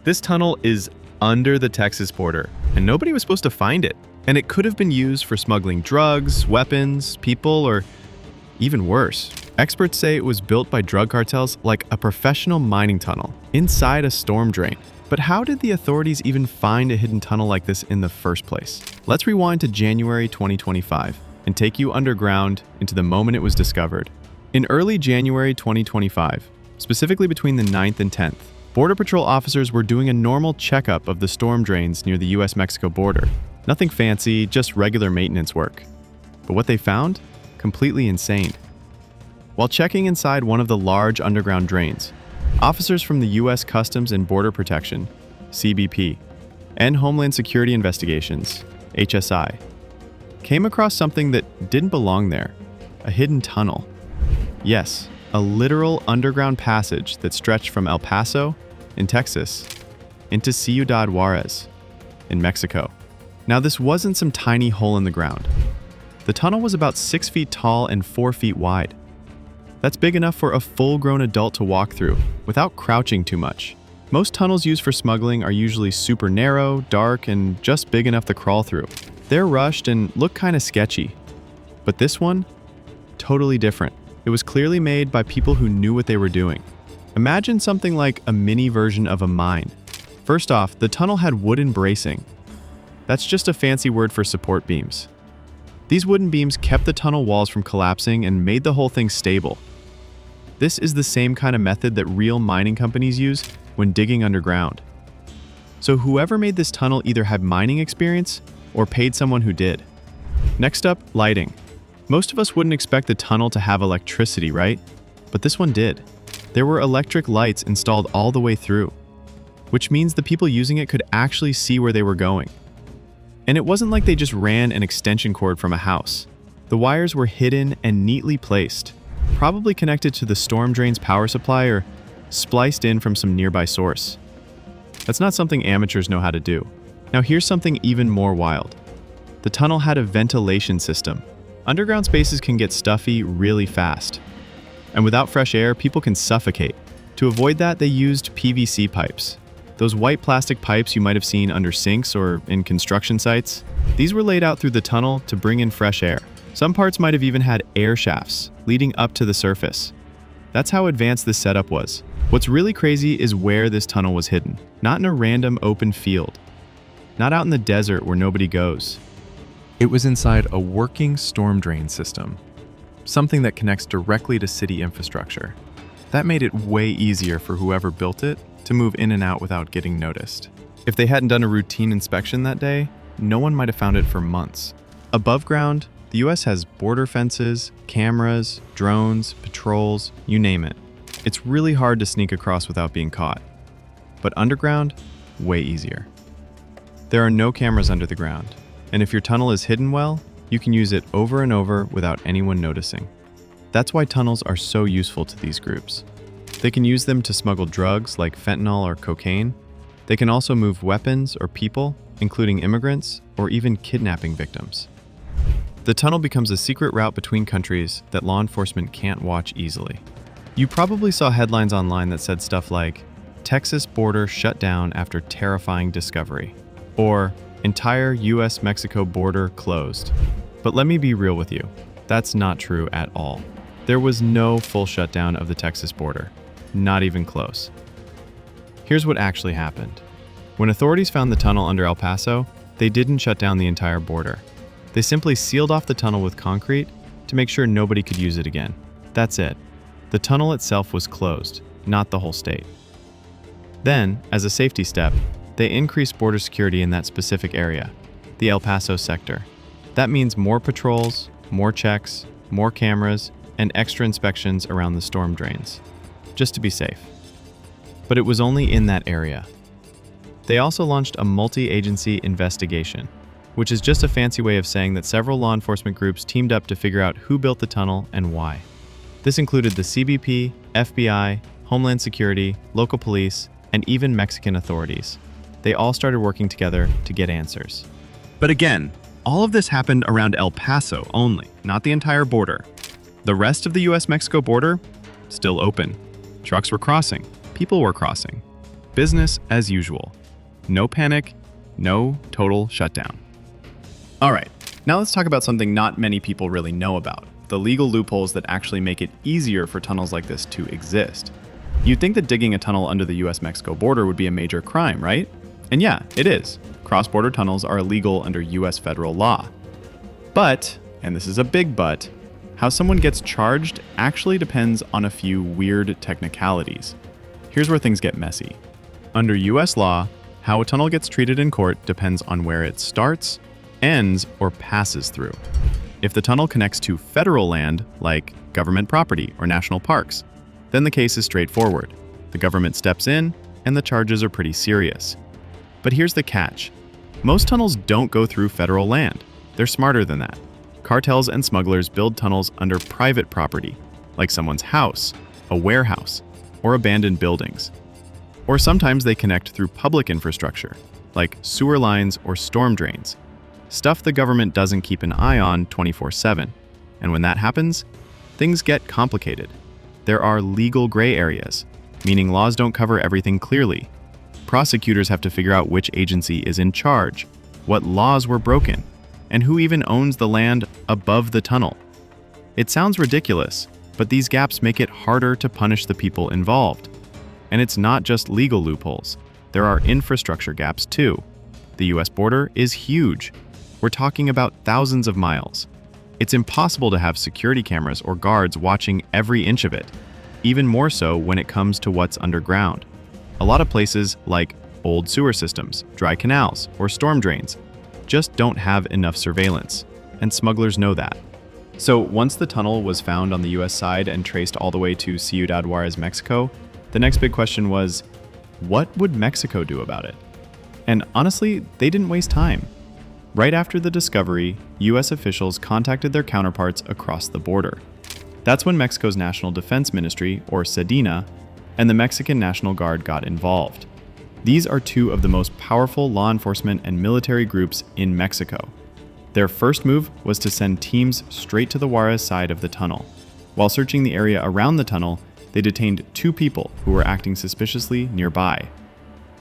This tunnel is under the Texas border, and nobody was supposed to find it. And it could have been used for smuggling drugs, weapons, people, or even worse. Experts say it was built by drug cartels like a professional mining tunnel inside a storm drain. But how did the authorities even find a hidden tunnel like this in the first place? Let's rewind to January 2025 and take you underground into the moment it was discovered. In early January 2025, specifically between the 9th and 10th, Border Patrol officers were doing a normal checkup of the storm drains near the US-Mexico border. Nothing fancy, just regular maintenance work. But what they found? Completely insane. While checking inside one of the large underground drains, officers from the U.S. Customs and Border Protection, CBP, and Homeland Security Investigations, HSI, came across something that didn't belong there, a hidden tunnel. Yes, a literal underground passage that stretched from El Paso, in Texas, into Ciudad Juarez, in Mexico. Now, this wasn't some tiny hole in the ground. The tunnel was about 6 feet tall and 4 feet wide. That's big enough for a full-grown adult to walk through, without crouching too much. Most tunnels used for smuggling are usually super narrow, dark, and just big enough to crawl through. They're rushed and look kind of sketchy. But this one? Totally different. It was clearly made by people who knew what they were doing. Imagine something like a mini version of a mine. First off, the tunnel had wooden bracing. That's just a fancy word for support beams. These wooden beams kept the tunnel walls from collapsing and made the whole thing stable. This is the same kind of method that real mining companies use when digging underground. So whoever made this tunnel either had mining experience or paid someone who did. Next up, lighting. Most of us wouldn't expect the tunnel to have electricity, right? But this one did. There were electric lights installed all the way through, which means the people using it could actually see where they were going. And it wasn't like they just ran an extension cord from a house. The wires were hidden and neatly placed, probably connected to the storm drain's power supply or spliced in from some nearby source. That's not something amateurs know how to do. Now here's something even more wild. The tunnel had a ventilation system. Underground spaces can get stuffy really fast. And without fresh air, people can suffocate. To avoid that, they used PVC pipes. Those white plastic pipes you might have seen under sinks or in construction sites. These were laid out through the tunnel to bring in fresh air. Some parts might have even had air shafts leading up to the surface. That's how advanced this setup was. What's really crazy is where this tunnel was hidden. Not in a random open field. Not out in the desert where nobody goes. It was inside a working storm drain system. Something that connects directly to city infrastructure. That made it way easier for whoever built it to move in and out without getting noticed. If they hadn't done a routine inspection that day, no one might have found it for months. Above ground, the US has border fences, cameras, drones, patrols, you name it. It's really hard to sneak across without being caught. But underground, way easier. There are no cameras under the ground, and if your tunnel is hidden well, you can use it over and over without anyone noticing. That's why tunnels are so useful to these groups. They can use them to smuggle drugs like fentanyl or cocaine. They can also move weapons or people, including immigrants or even kidnapping victims. The tunnel becomes a secret route between countries that law enforcement can't watch easily. You probably saw headlines online that said stuff like, "Texas border shut down after terrifying discovery," or "Entire US-Mexico border closed." But let me be real with you, that's not true at all. There was no full shutdown of the Texas border, not even close. Here's what actually happened. When authorities found the tunnel under El Paso, they didn't shut down the entire border. They simply sealed off the tunnel with concrete to make sure nobody could use it again. That's it. The tunnel itself was closed, not the whole state. Then, as a safety step, they increased border security in that specific area, the El Paso sector. That means more patrols, more checks, more cameras, and extra inspections around the storm drains, just to be safe. But it was only in that area. They also launched a multi-agency investigation, which is just a fancy way of saying that several law enforcement groups teamed up to figure out who built the tunnel and why. This included the CBP, FBI, Homeland Security, local police, and even Mexican authorities. They all started working together to get answers. But again, all of this happened around El Paso only, not the entire border. The rest of the US-Mexico border, still open. Trucks were crossing, people were crossing. Business as usual. No panic, no total shutdown. All right, now let's talk about something not many people really know about: the legal loopholes that actually make it easier for tunnels like this to exist. You'd think that digging a tunnel under the US-Mexico border would be a major crime, right? And yeah, it is. Cross-border tunnels are illegal under US federal law. But, and this is a big but, how someone gets charged actually depends on a few weird technicalities. Here's where things get messy. Under US law, how a tunnel gets treated in court depends on where it starts, ends, or passes through. If the tunnel connects to federal land, like government property or national parks, then the case is straightforward. The government steps in, and the charges are pretty serious. But here's the catch. Most tunnels don't go through federal land. They're smarter than that. Cartels and smugglers build tunnels under private property, like someone's house, a warehouse, or abandoned buildings. Or sometimes they connect through public infrastructure, like sewer lines or storm drains, stuff the government doesn't keep an eye on 24/7. And when that happens, things get complicated. There are legal gray areas, meaning laws don't cover everything clearly. Prosecutors have to figure out which agency is in charge, what laws were broken, and who even owns the land above the tunnel. It sounds ridiculous, but these gaps make it harder to punish the people involved. And it's not just legal loopholes. There are infrastructure gaps too. The US border is huge. We're talking about thousands of miles. It's impossible to have security cameras or guards watching every inch of it, even more so when it comes to what's underground. A lot of places, like old sewer systems, dry canals, or storm drains, just don't have enough surveillance, and smugglers know that. So once the tunnel was found on the US side and traced all the way to Ciudad Juarez, Mexico, the next big question was, what would Mexico do about it? And honestly, they didn't waste time. Right after the discovery, US officials contacted their counterparts across the border. That's when Mexico's National Defense Ministry, or SEDENA, and the Mexican National Guard got involved. These are two of the most powerful law enforcement and military groups in Mexico. Their first move was to send teams straight to the Juarez side of the tunnel. While searching the area around the tunnel, they detained 2 people who were acting suspiciously nearby.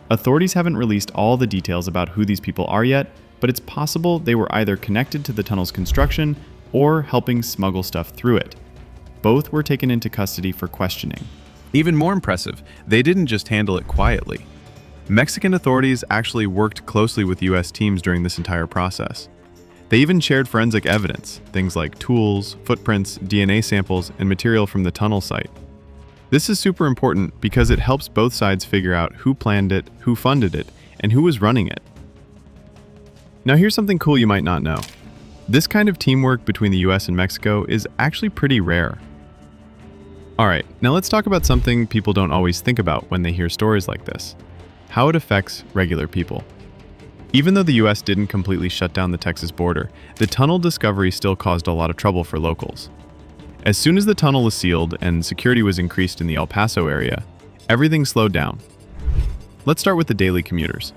Authorities haven't released all the details about who these people are yet, but it's possible they were either connected to the tunnel's construction or helping smuggle stuff through it. Both were taken into custody for questioning. Even more impressive, they didn't just handle it quietly. Mexican authorities actually worked closely with US teams during this entire process. They even shared forensic evidence, things like tools, footprints, DNA samples, and material from the tunnel site. This is super important because it helps both sides figure out who planned it, who funded it, and who was running it. Now here's something cool you might not know. This kind of teamwork between the US and Mexico is actually pretty rare. Alright, now let's talk about something people don't always think about when they hear stories like this: how it affects regular people. Even though the US didn't completely shut down the Texas border, the tunnel discovery still caused a lot of trouble for locals. As soon as the tunnel was sealed and security was increased in the El Paso area, everything slowed down. Let's start with the daily commuters.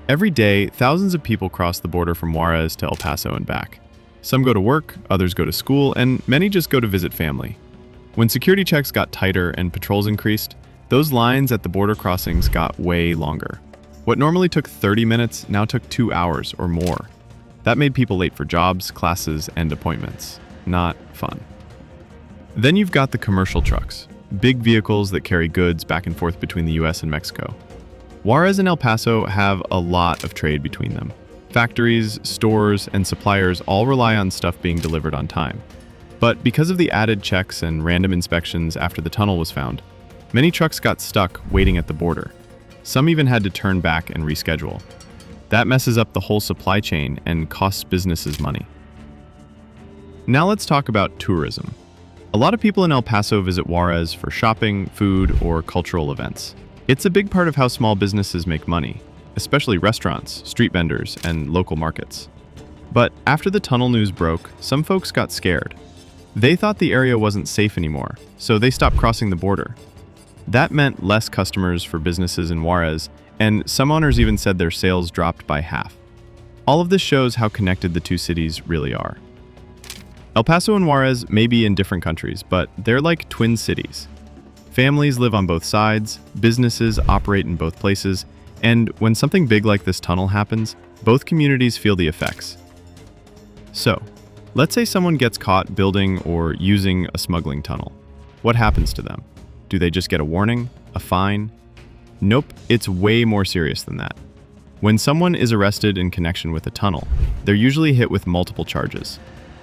Every day, thousands of people cross the border from Juarez to El Paso and back. Some go to work, others go to school, and many just go to visit family. When security checks got tighter and patrols increased, those lines at the border crossings got way longer. What normally took 30 minutes now took 2 hours or more. That made people late for jobs, classes, and appointments. Not fun. Then you've got the commercial trucks, big vehicles that carry goods back and forth between the US and Mexico. Juarez and El Paso have a lot of trade between them. Factories, stores, and suppliers all rely on stuff being delivered on time. But because of the added checks and random inspections after the tunnel was found, many trucks got stuck waiting at the border. Some even had to turn back and reschedule. That messes up the whole supply chain and costs businesses money. Now let's talk about tourism. A lot of people in El Paso visit Juarez for shopping, food, or cultural events. It's a big part of how small businesses make money, especially restaurants, street vendors, and local markets. But after the tunnel news broke, some folks got scared. They thought the area wasn't safe anymore, so they stopped crossing the border. That meant less customers for businesses in Juarez, and some owners even said their sales dropped by half. All of this shows how connected the two cities really are. El Paso and Juarez may be in different countries, but they're like twin cities. Families live on both sides, businesses operate in both places, and when something big like this tunnel happens, both communities feel the effects. So, let's say someone gets caught building or using a smuggling tunnel. What happens to them? Do they just get a warning? A fine? Nope, it's way more serious than that. When someone is arrested in connection with a tunnel, they're usually hit with multiple charges.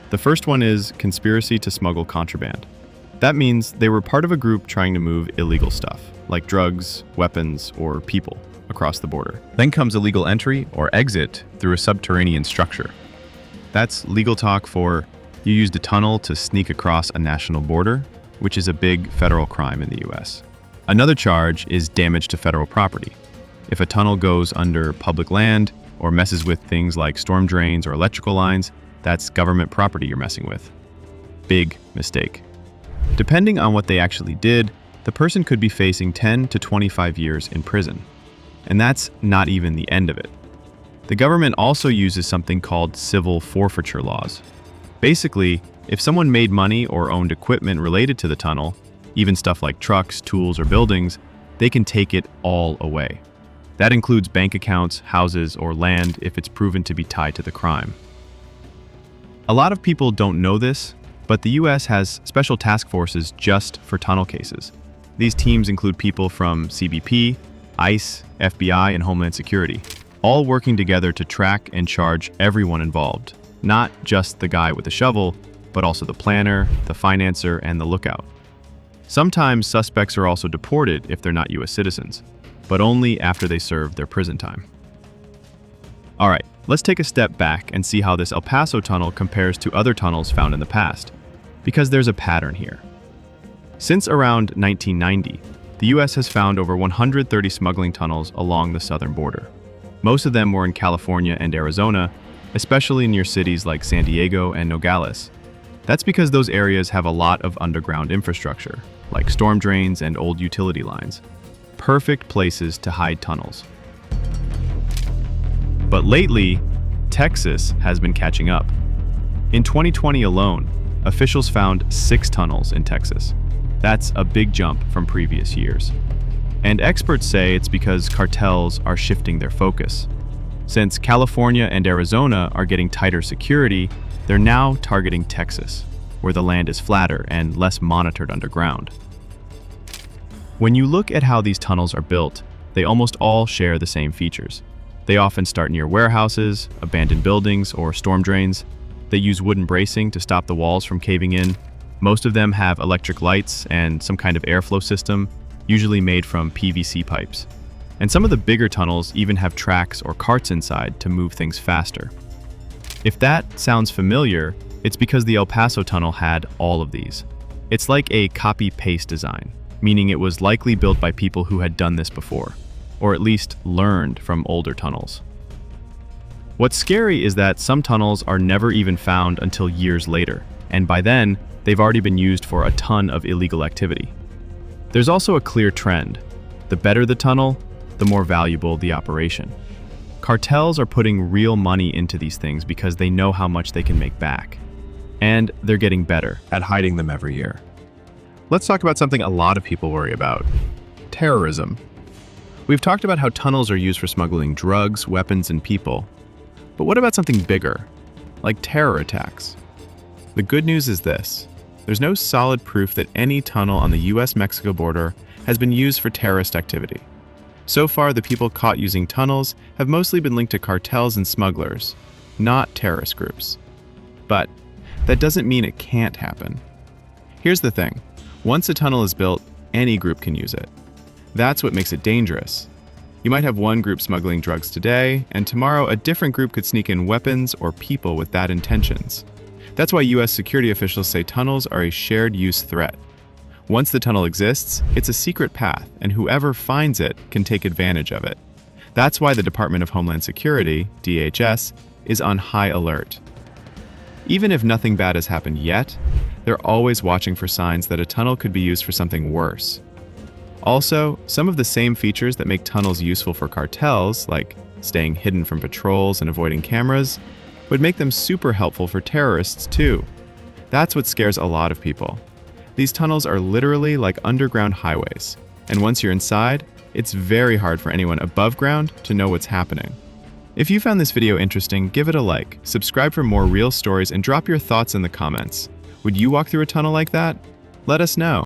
The first one is conspiracy to smuggle contraband. That means they were part of a group trying to move illegal stuff, like drugs, weapons, or people, across the border. Then comes illegal entry or exit through a subterranean structure. That's legal talk for you used a tunnel to sneak across a national border, which is a big federal crime in the US. Another charge is damage to federal property. If a tunnel goes under public land or messes with things like storm drains or electrical lines, that's government property you're messing with. Big mistake. Depending on what they actually did, the person could be facing 10 to 25 years in prison. And that's not even the end of it. The government also uses something called civil forfeiture laws. Basically, if someone made money or owned equipment related to the tunnel, even stuff like trucks, tools, or buildings, they can take it all away. That includes bank accounts, houses, or land if it's proven to be tied to the crime. A lot of people don't know this, but the US has special task forces just for tunnel cases. These teams include people from CBP, ICE, FBI, and Homeland Security, all working together to track and charge everyone involved, not just the guy with the shovel, but also the planner, the financer, and the lookout. Sometimes suspects are also deported if they're not US citizens, but only after they serve their prison time. All right, let's take a step back and see how this El Paso tunnel compares to other tunnels found in the past, because there's a pattern here. Since around 1990, the US has found over 130 smuggling tunnels along the southern border. Most of them were in California and Arizona, especially near cities like San Diego and Nogales. That's because those areas have a lot of underground infrastructure, like storm drains and old utility lines. Perfect places to hide tunnels. But lately, Texas has been catching up. In 2020 alone, officials found 6 tunnels in Texas. That's a big jump from previous years. And experts say it's because cartels are shifting their focus. Since California and Arizona are getting tighter security, they're now targeting Texas, where the land is flatter and less monitored underground. When you look at how these tunnels are built, they almost all share the same features. They often start near warehouses, abandoned buildings, or storm drains. They use wooden bracing to stop the walls from caving in. Most of them have electric lights and some kind of airflow system, usually made from PVC pipes. And some of the bigger tunnels even have tracks or carts inside to move things faster. If that sounds familiar, it's because the El Paso tunnel had all of these. It's like a copy-paste design, meaning it was likely built by people who had done this before, or at least learned from older tunnels. What's scary is that some tunnels are never even found until years later, and by then, they've already been used for a ton of illegal activity. There's also a clear trend. The better the tunnel, the more valuable the operation. Cartels are putting real money into these things because they know how much they can make back. And they're getting better at hiding them every year. Let's talk about something a lot of people worry about: terrorism. We've talked about how tunnels are used for smuggling drugs, weapons, and people. But what about something bigger, like terror attacks? The good news is this: there's no solid proof that any tunnel on the US-Mexico border has been used for terrorist activity. So far, the people caught using tunnels have mostly been linked to cartels and smugglers, not terrorist groups. But that doesn't mean it can't happen. Here's the thing: once a tunnel is built, any group can use it. That's what makes it dangerous. You might have one group smuggling drugs today, and tomorrow a different group could sneak in weapons or people with bad intentions. That's why US security officials say tunnels are a shared-use threat. Once the tunnel exists, it's a secret path, and whoever finds it can take advantage of it. That's why the Department of Homeland Security, DHS, is on high alert. Even if nothing bad has happened yet, they're always watching for signs that a tunnel could be used for something worse. Also, some of the same features that make tunnels useful for cartels, like staying hidden from patrols and avoiding cameras, would make them super helpful for terrorists too. That's what scares a lot of people. These tunnels are literally like underground highways, and once you're inside, it's very hard for anyone above ground to know what's happening. If you found this video interesting, give it a like, subscribe for more real stories, and drop your thoughts in the comments. Would you walk through a tunnel like that? Let us know.